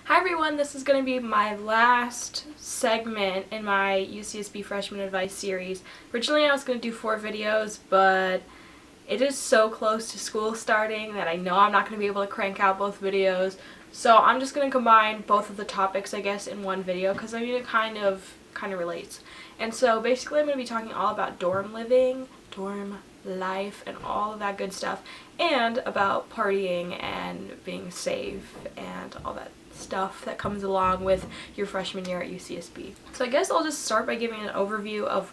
Hi everyone, this is going to be my last segment in my UCSB Freshman Advice series. Originally I was going to do 4 videos, but it is so close to school starting that I know I'm not going to be able to crank out both videos. So I'm just going to combine both of the topics, I guess, in one video because I mean it kind of relates. And so basically I'm going to be talking all about dorm living, dorm life, and all of that good stuff, and about partying and being safe and all that stuff that comes along with your freshman year at UCSB. So I guess I'll just start by giving an overview of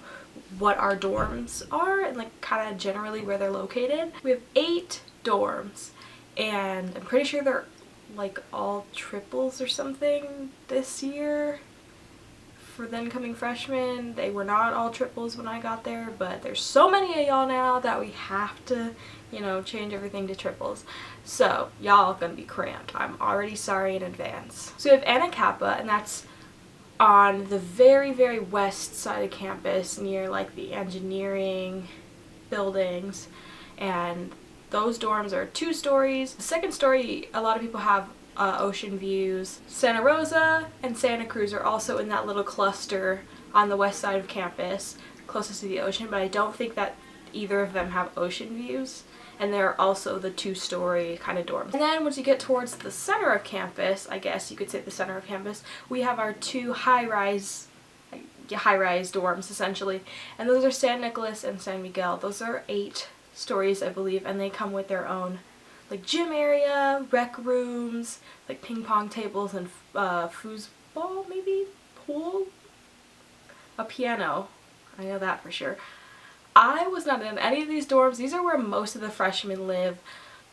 what our dorms are and like kind of generally where they're located. We have 8 dorms and I'm pretty sure they're like all triples or something this year. For the incoming freshmen, they were not all triples when I got there, but there's so many of y'all now that we have to, change everything to triples. So y'all gonna be cramped. I'm already sorry in advance. So we have Anna Kappa, and that's on the very, very west side of campus near like the engineering buildings, and those dorms are 2 stories. The second story, a lot of people have ocean views. Santa Rosa and Santa Cruz are also in that little cluster on the west side of campus, closest to the ocean, but I don't think that either of them have ocean views, and they're also the 2-story kind of dorms. And then once you get towards the center of campus, I guess you could say the center of campus, we have our 2 high-rise dorms essentially, and those are San Nicolas and San Miguel. Those are 8 stories, I believe, and they come with their own like gym area, rec rooms, like ping pong tables and foosball, maybe, pool, a piano. I know that for sure. I was not in any of these dorms. These are where most of the freshmen live.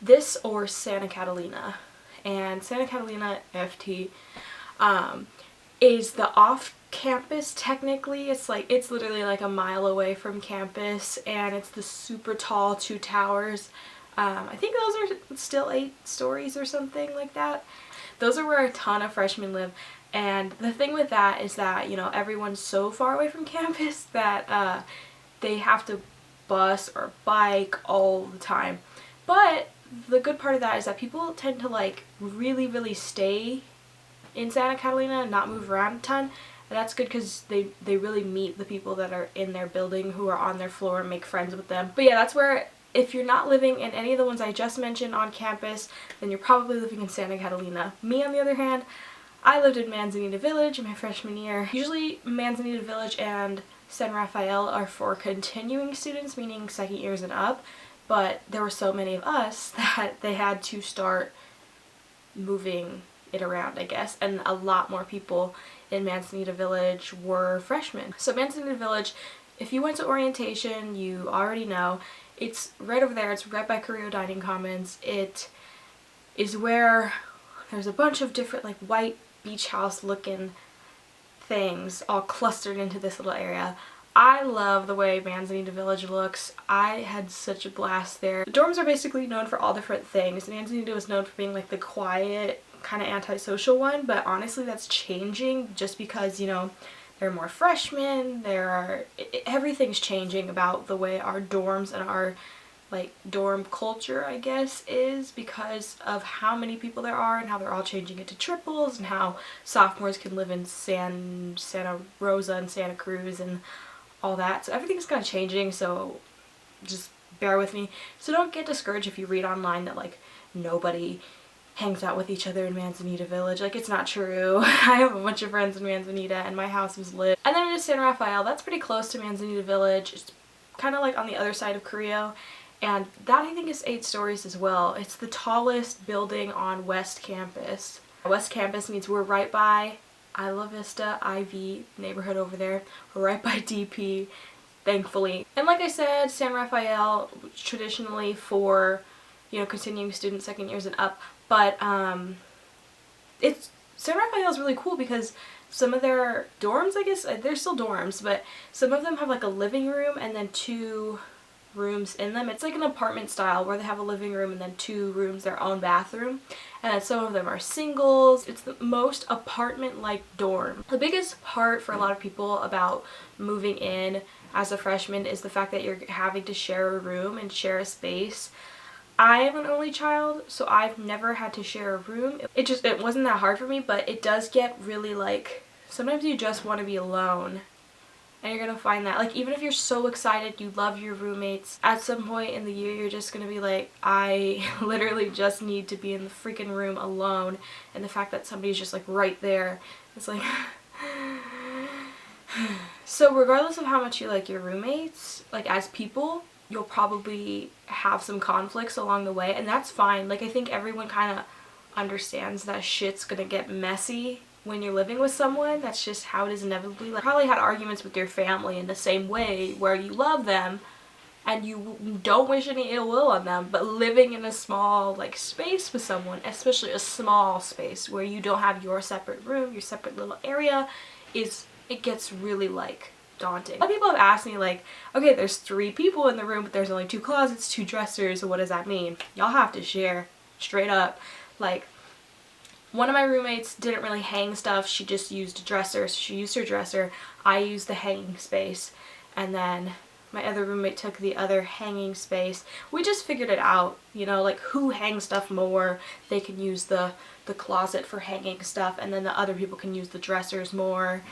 This or Santa Catalina. And Santa Catalina FT is the off-campus technically. It's literally like a mile away from campus, and it's the super tall 2 towers. I think those are still 8 stories or something like that. Those are where a ton of freshmen live, and the thing with that is that, everyone's so far away from campus that they have to bus or bike all the time. But the good part of that is that people tend to like really stay in Santa Catalina and not move around a ton. And that's good because they really meet the people that are in their building who are on their floor and make friends with them. But yeah, that's where, if you're not living in any of the ones I just mentioned on campus, then you're probably living in Santa Catalina. Me, on the other hand, I lived in Manzanita Village in my freshman year. Usually Manzanita Village and San Rafael are for continuing students, meaning second years and up, but there were so many of us that they had to start moving it around, I guess, and a lot more people in Manzanita Village were freshmen. So Manzanita Village, if you went to orientation, you already know. It's right over there. It's right by Carrillo Dining Commons. It is where there's a bunch of different like white beach house looking things all clustered into this little area. I love the way Manzanita Village looks. I had such a blast there. The dorms are basically known for all different things. Manzanita was known for being like the quiet, kind of antisocial one, but honestly that's changing just because, there are more freshmen, everything's changing about the way our dorms and our like dorm culture, I guess, is because of how many people there are and how they're all changing into triples and how sophomores can live in Santa Rosa and Santa Cruz and all that. So everything's kind of changing, so just bear with me. So don't get discouraged if you read online that like nobody hangs out with each other in Manzanita Village. Like, it's not true. I have a bunch of friends in Manzanita and my house was lit. And then there's San Rafael. That's pretty close to Manzanita Village. It's kind of like on the other side of Carrillo, and that I think is 8 stories as well. It's the tallest building on West Campus. West Campus means we're right by Isla Vista, IV neighborhood over there. We're right by DP, thankfully. And like I said, San Rafael traditionally for continuing students second years and up, but San Rafael is really cool because some of their dorms, I guess, they're still dorms, but some of them have like a living room and then 2 rooms in them. It's like an apartment style where they have a living room and then 2 rooms, their own bathroom, and then some of them are singles. It's the most apartment-like dorm. The biggest part for a lot of people about moving in as a freshman is the fact that you're having to share a room and share a space. I am an only child, so I've never had to share a room. It wasn't that hard for me, but it does get really like, sometimes you just want to be alone. And you're gonna find that, like, even if you're so excited, you love your roommates, at some point in the year you're just gonna be like, I literally just need to be in the freaking room alone. And the fact that somebody's just like right there, it's like so regardless of how much you like your roommates, like as people, you'll probably have some conflicts along the way, and that's fine. Like, I think everyone kind of understands that shit's gonna get messy when you're living with someone. That's just how it is inevitably. Like, probably had arguments with your family in the same way, where you love them and you don't wish any ill will on them, but living in a small like space with someone, especially a small space where you don't have your separate room, your separate little area, it gets really like daunting. A lot of people have asked me like, okay, there's 3 people in the room, but there's only 2 closets, 2 dressers, so what does that mean? Y'all have to share, straight up. Like, one of my roommates didn't really hang stuff, she just used a dresser, so she used her dresser, I used the hanging space, and then my other roommate took the other hanging space. We just figured it out, you know, like who hangs stuff more, they can use the closet for hanging stuff, and then the other people can use the dressers more.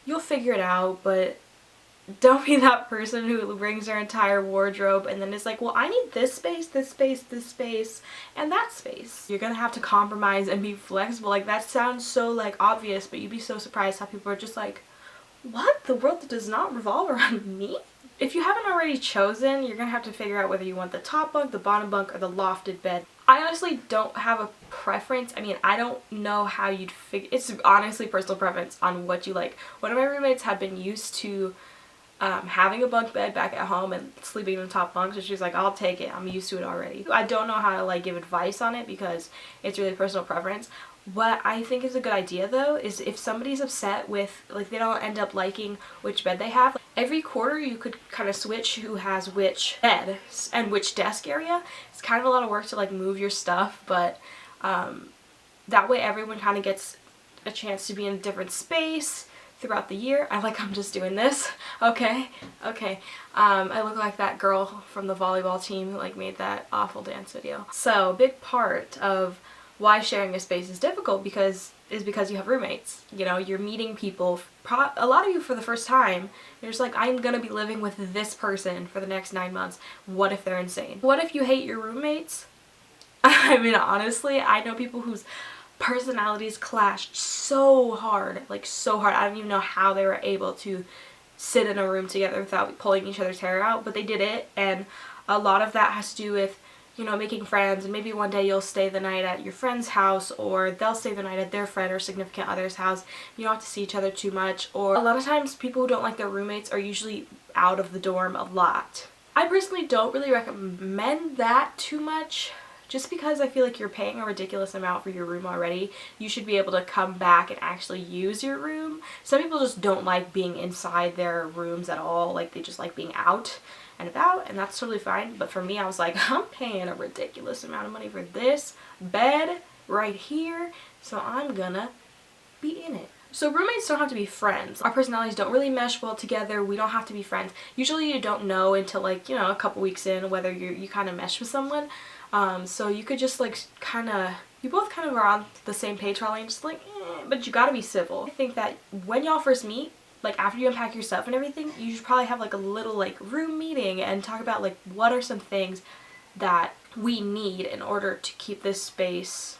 You'll figure it out, but don't be that person who brings their entire wardrobe and then is like, well, I need this space, this space, this space, and that space. You're gonna have to compromise and be flexible. Like, that sounds so like obvious, but you'd be so surprised how people are just like, what? The world does not revolve around me? If you haven't already chosen, you're gonna have to figure out whether you want the top bunk, the bottom bunk, or the lofted bed. I honestly don't have a preference. I mean, I don't know how you'd figure. It's honestly personal preference on what you like. One of my roommates had been used to having a bunk bed back at home and sleeping in the top bunk, so she's like, I'll take it, I'm used to it already. I don't know how to like give advice on it because it's really personal preference. What I think is a good idea though is if somebody's upset with, like, they don't end up liking which bed they have, every quarter you could kind of switch who has which bed and which desk area. It's kind of a lot of work to like move your stuff, but that way everyone kind of gets a chance to be in a different space throughout the year. I'm just doing this. Okay. I look like that girl from the volleyball team who like made that awful dance video. So a big part of why sharing a space is difficult because you have roommates. You know, you're meeting people, a lot of you for the first time. You're just like, I'm gonna be living with this person for the next 9 months. What if they're insane? What if you hate your roommates? I mean, honestly, I know people whose personalities clashed so hard, like so hard. I don't even know how they were able to sit in a room together without pulling each other's hair out, but they did it. And a lot of that has to do with, you know, making friends, and maybe one day you'll stay the night at your friend's house, or they'll stay the night at their friend or significant other's house. You don't have to see each other too much. Or a lot of times people who don't like their roommates are usually out of the dorm a lot. I personally don't really recommend that too much, just because I feel like you're paying a ridiculous amount for your room already. You should be able to come back and actually use your room. Some people just don't like being inside their rooms at all. Like, they just like being out and about, and that's totally fine. But for me, I was like, I'm paying a ridiculous amount of money for this bed right here, so I'm gonna be in it. So roommates don't have to be friends. Our personalities don't really mesh well together. We don't have to be friends. Usually you don't know until, like, you know, a couple weeks in whether you kind of mesh with someone. So you could just like you both kind of are on the same page probably, and just like, but you gotta be civil. I think that when y'all first meet, like after you unpack your stuff and everything, you should probably have like a little like room meeting and talk about like what are some things that we need in order to keep this space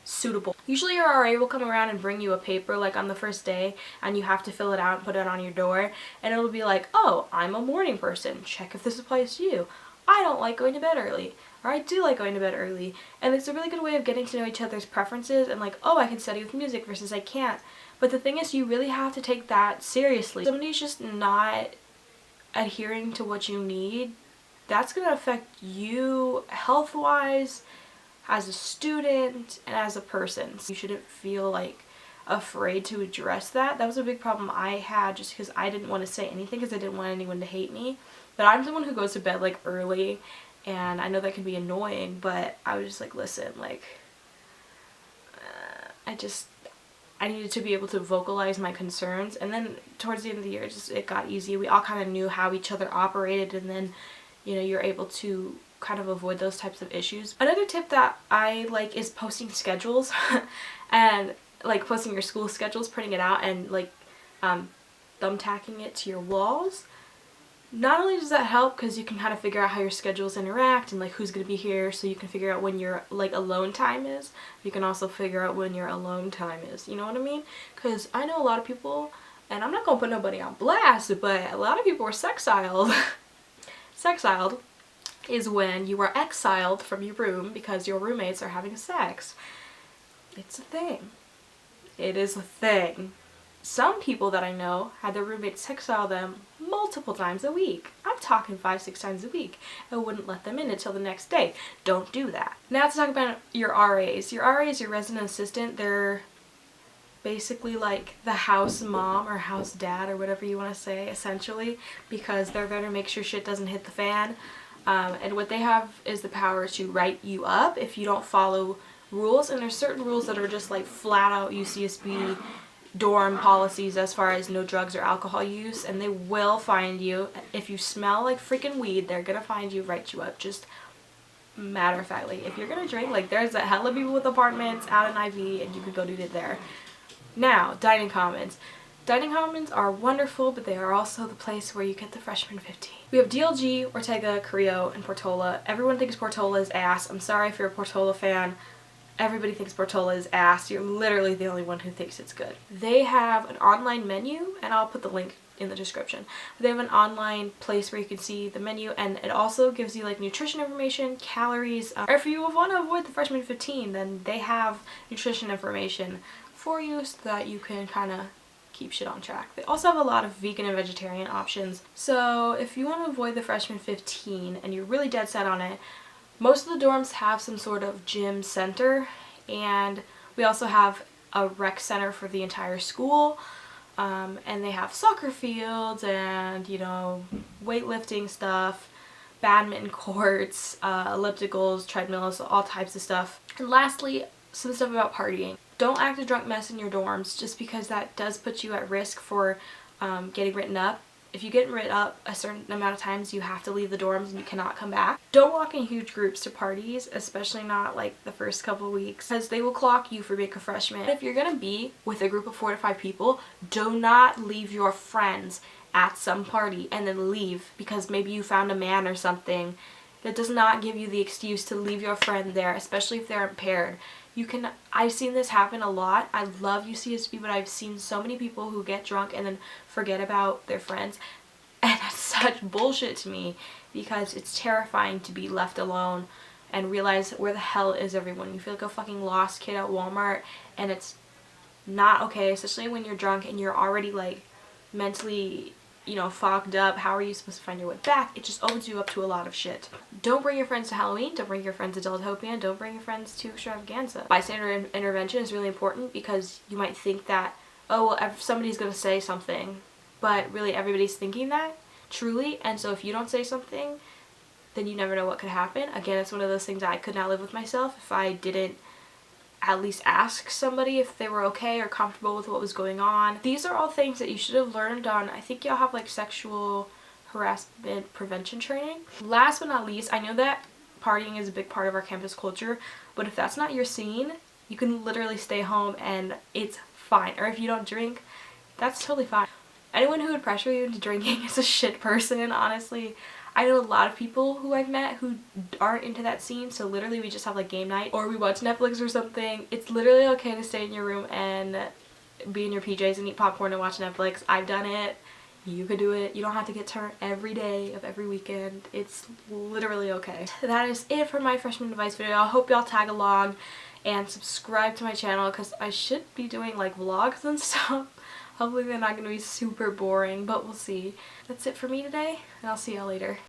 suitable. Usually your RA will come around and bring you a paper like on the first day, and you have to fill it out and put it on your door, and it'll be like, oh, I'm a morning person, check if this applies to you. I don't like going to bed early, or I do like going to bed early. And it's a really good way of getting to know each other's preferences, and like, oh, I can study with music versus I can't. But the thing is, you really have to take that seriously. If somebody's just not adhering to what you need, that's going to affect you health-wise, as a student, and as a person. So you shouldn't feel like afraid to address that. That was a big problem I had, just because I didn't want to say anything because I didn't want anyone to hate me. But I'm someone who goes to bed like early, and I know that can be annoying, but I was just like, listen, like, I needed to be able to vocalize my concerns. And then towards the end of the year, it got easy. We all kind of knew how each other operated, and then, you know, you're able to kind of avoid those types of issues. Another tip that I like is posting schedules and like posting your school schedules, printing it out, and like thumbtacking it to your walls. Not only does that help because you can kind of figure out how your schedules interact and like who's going to be here, so you can figure out when your like alone time is. You can also figure out when your alone time is, you know what I mean? Because I know a lot of people, and I'm not going to put nobody on blast, but a lot of people are sexiled. Sexiled is when you are exiled from your room because your roommates are having sex. It's a thing. It is a thing. Some people that I know had their roommates exile them multiple times a week. I'm talking 5-6 times a week. I wouldn't let them in until the next day. Don't do that. Now to talk about your RAs. Your RAs, your resident assistant, they're basically like the house mom or house dad or whatever you want to say, essentially, because they're there to make sure shit doesn't hit the fan. And what they have is the power to write you up if you don't follow rules. And there's certain rules that are just like flat out UCSB dorm policies as far as no drugs or alcohol use, and they will find you. If you smell like freaking weed, they're gonna find you, write you up. Just matter of factly, if you're gonna drink, like there's a hell of people with apartments out in IV and you could go do it there. Now, dining commons. Dining commons are wonderful, but they are also the place where you get the freshman 15. We have DLG, Ortega, Carrillo, and Portola. Everyone thinks Portola is ass. I'm sorry if you're a Portola fan. Everybody thinks Portola is ass. You're literally the only one who thinks it's good. They have an online menu, and I'll put the link in the description. They have an online place where you can see the menu, and it also gives you like nutrition information, calories, or if you want to avoid the freshman 15, then they have nutrition information for you so that you can kind of keep shit on track. They also have a lot of vegan and vegetarian options. So if you want to avoid the freshman 15 and you're really dead set on it, most of the dorms have some sort of gym center, and we also have a rec center for the entire school, and they have soccer fields and, you know, weightlifting stuff, badminton courts, ellipticals, treadmills, all types of stuff. And lastly, some stuff about partying. Don't act a drunk mess in your dorms, just because that does put you at risk for getting written up. If you get written up a certain amount of times, you have to leave the dorms and you cannot come back. Don't walk in huge groups to parties, especially not like the first couple of weeks, because they will clock you for being a freshman. If you're gonna be with a group of 4 to 5 people, do not leave your friends at some party and then leave because maybe you found a man or something. That does not give you the excuse to leave your friend there, especially if they're impaired. I've seen this happen a lot. I love UCSB, but I've seen so many people who get drunk and then forget about their friends. And that's such bullshit to me, because it's terrifying to be left alone and realize where the hell is everyone. You feel like a fucking lost kid at Walmart, and it's not okay, especially when you're drunk and you're already like mentally, you know, fogged up. How are you supposed to find your way back? It just opens you up to a lot of shit. Don't bring your friends to Halloween. Don't bring your friends to Adultopia. Don't bring your friends to Extravaganza. Bystander intervention is really important, because you might think that, oh, well, somebody's going to say something, but really everybody's thinking that, truly. And so if you don't say something, then you never know what could happen. Again, it's one of those things that I could not live with myself if I didn't at least ask somebody if they were okay or comfortable with what was going on. These are all things that you should have learned on, I think y'all have like sexual harassment prevention training. Last but not least, I know that partying is a big part of our campus culture, but if that's not your scene, you can literally stay home and it's fine. Or if you don't drink, that's totally fine. Anyone who would pressure you into drinking is a shit person, honestly. I know a lot of people who I've met who aren't into that scene, so literally we just have like game night or we watch Netflix or something. It's literally okay to stay in your room and be in your PJs and eat popcorn and watch Netflix. I've done it. You could do it. You don't have to get turned every day of every weekend. It's literally okay. That is it for my freshman advice video. I hope y'all tag along and subscribe to my channel, because I should be doing like vlogs and stuff. Hopefully they're not going to be super boring, but we'll see. That's it for me today, and I'll see y'all later.